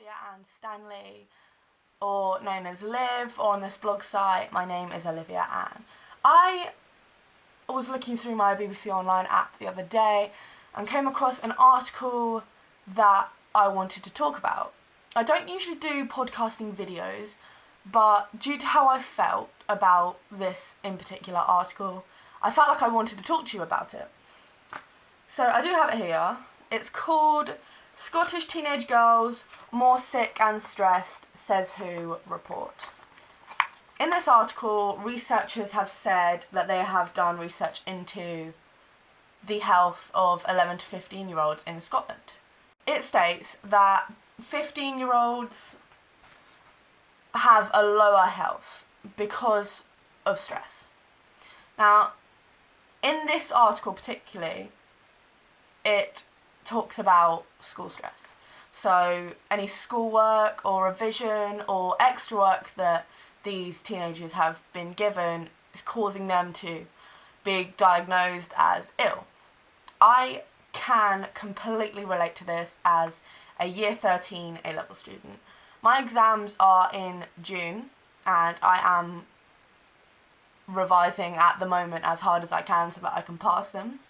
Olivia Ann Stanley, or known as Liv, or on this blog site, my name is Olivia Ann. I was looking through my BBC Online app the other day and came across an article that I wanted to talk about. I don't usually do podcasting videos, but due to how I felt about this in particular article, I felt like I wanted to talk to you about it. So I do have it here. It's called Scottish Teenage Girls More Sick and Stressed, Says Who report. In this article, researchers have said that they have done research into the health of 11 to 15-year-olds in Scotland. It states that 15-year-olds have a lower health because of stress. Now, in this article particularly, it talks about school stress. So any schoolwork or revision or extra work that these teenagers have been given is causing them to be diagnosed as ill. I can completely relate to this as a year 13 A-level student. My exams are in June and I am revising at the moment as hard as I can so that I can pass them.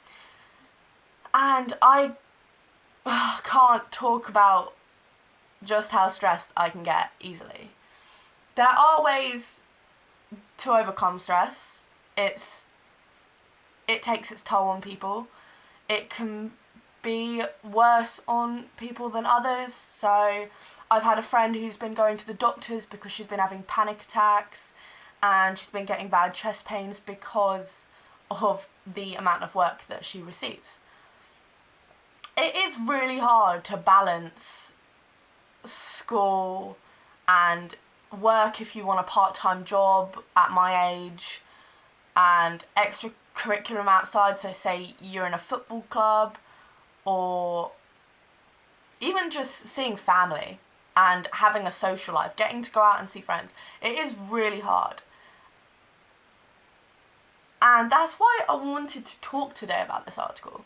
And I can't talk about just how stressed I can get easily. There are ways to overcome stress. It takes its toll on people. It can be worse on people than others. So I've had a friend who's been going to the doctors because she's been having panic attacks and she's been getting bad chest pains because of the amount of work that she receives. It is really hard to balance school and work if you want a part-time job at my age and extracurriculum outside, so say you're in a football club or even just seeing family and having a social life, getting to go out and see friends. It is really hard. And that's why I wanted to talk today about this article.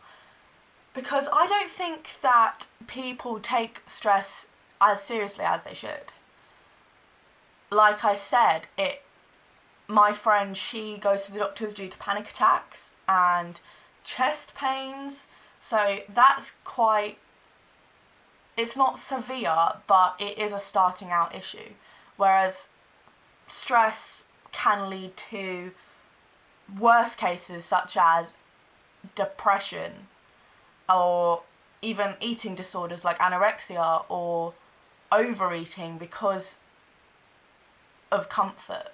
Because I don't think that people take stress as seriously as they should. Like I said, my friend, she goes to the doctors due to panic attacks and chest pains. So that's it's not severe, but it is a starting out issue. Whereas stress can lead to worse cases such as depression, or even eating disorders like anorexia or overeating because of comfort.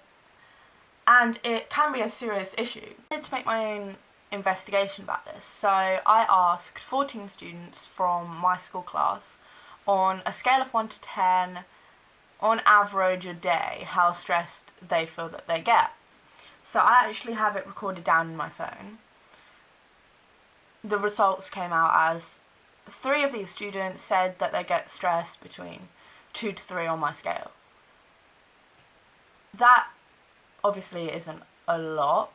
And it can be a serious issue. I had to make my own investigation about this. So I asked 14 students from my school class on a scale of 1 to 10, on average a day, how stressed they feel that they get. So I actually have it recorded down in my phone. The results came out as 3 of these students said that they get stressed between 2 to 3 on my scale. That obviously isn't a lot.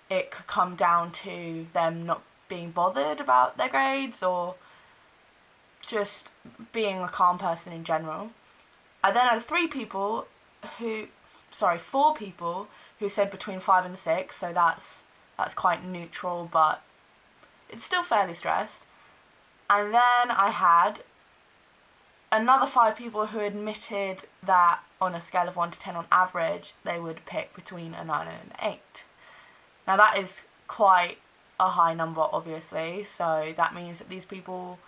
It could come down to them not being bothered about their grades or just being a calm person in general. I then had 4 people who said between 5 and 6, so that's quite neutral, but it's still fairly stressed. And then I had another 5 people who admitted that on a scale of 1 to 10 on average, they would pick between a 9 and an 8. Now that is quite a high number, obviously, so that means that these people,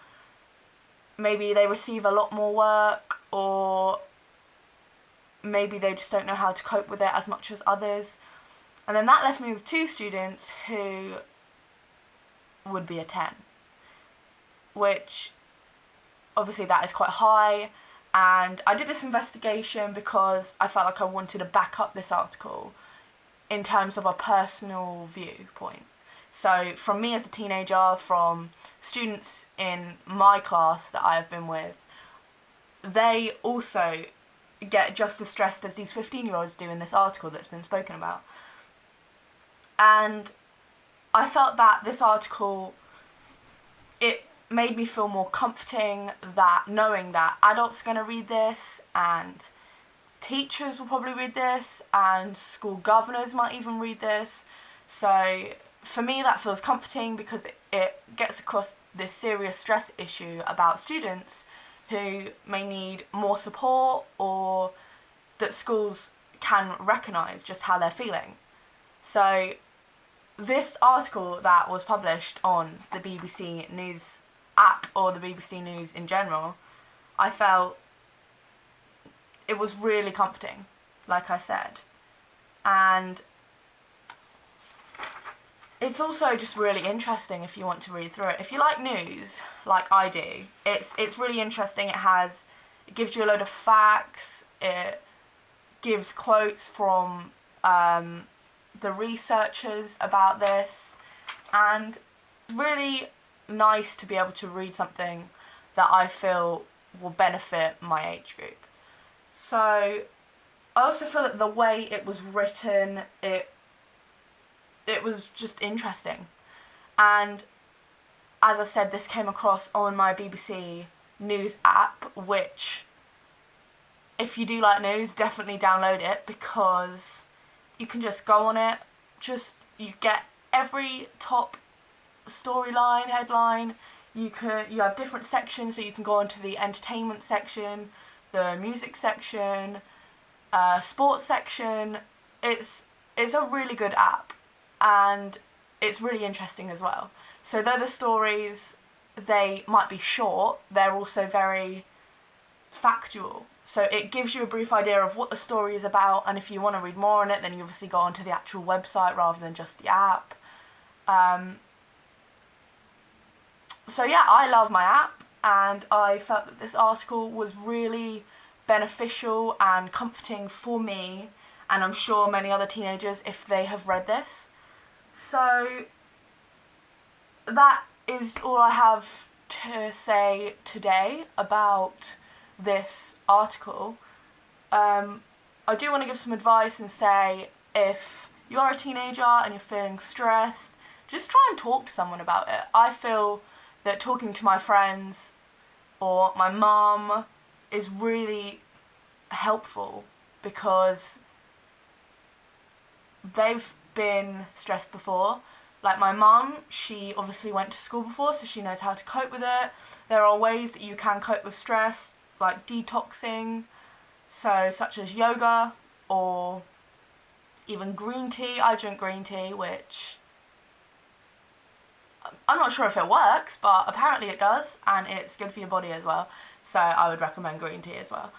maybe they receive a lot more work, or maybe they just don't know how to cope with it as much as others. And then that left me with 2 students who would be a 10, which obviously that is quite high. And I did this investigation because I felt like I wanted to back up this article in terms of a personal viewpoint. So from me as a teenager, from students in my class that I have been with, they also get just as stressed as these 15-year-olds do in this article that's been spoken about. And I felt that this article, it made me feel more comforting, that knowing that adults are going to read this, and teachers will probably read this, and school governors might even read this. So for me that feels comforting, because it gets across this serious stress issue about students who may need more support, or that schools can recognise just how they're feeling. So this article that was published on the BBC News app, or the BBC News in general, I felt it was really comforting, like I said. And it's also just really interesting if you want to read through it. If you like news, like I do, it's really interesting. It gives you a load of facts. It gives quotes from the researchers about this, and really nice to be able to read something that I feel will benefit my age group. So I also feel that the way it was written, it was just interesting. And as I said, this came across on my BBC News app, which, if you do like news, definitely download it, because you can just go on it, you get every top storyline, headline. You have different sections, so you can go into the entertainment section, the music section, sports section. It's a really good app, and it's really interesting as well. So though the stories, they might be short, they're also very factual. So it gives you a brief idea of what the story is about, and if you want to read more on it, then you obviously go onto the actual website rather than just the app. So yeah, I love my app, and I felt that this article was really beneficial and comforting for me, and I'm sure many other teenagers if they have read this. So that is all I have to say today about this article. I do want to give some advice and say, if you are a teenager and you're feeling stressed, just try and talk to someone about it. I feel that talking to my friends or my mum is really helpful, because they've been stressed before. Like my mum, she obviously went to school before, so she knows how to cope with it. There are ways that you can cope with stress, like detoxing, such as yoga, or even green tea. I drink green tea, which I'm not sure if it works, but apparently it does, and it's good for your body as well. So I would recommend green tea as well.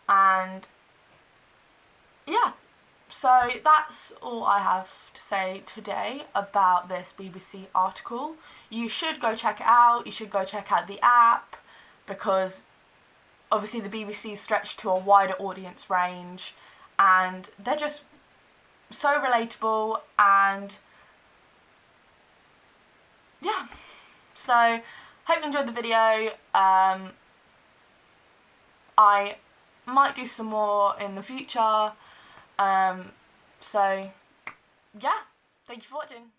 And yeah, so that's all I have to say today about this BBC article. You should go check it out. You should go check out the app, because obviously the BBC is stretched to a wider audience range, and they're just so relatable. And yeah, so hope you enjoyed the video. I might do some more in the future. So yeah, thank you for watching.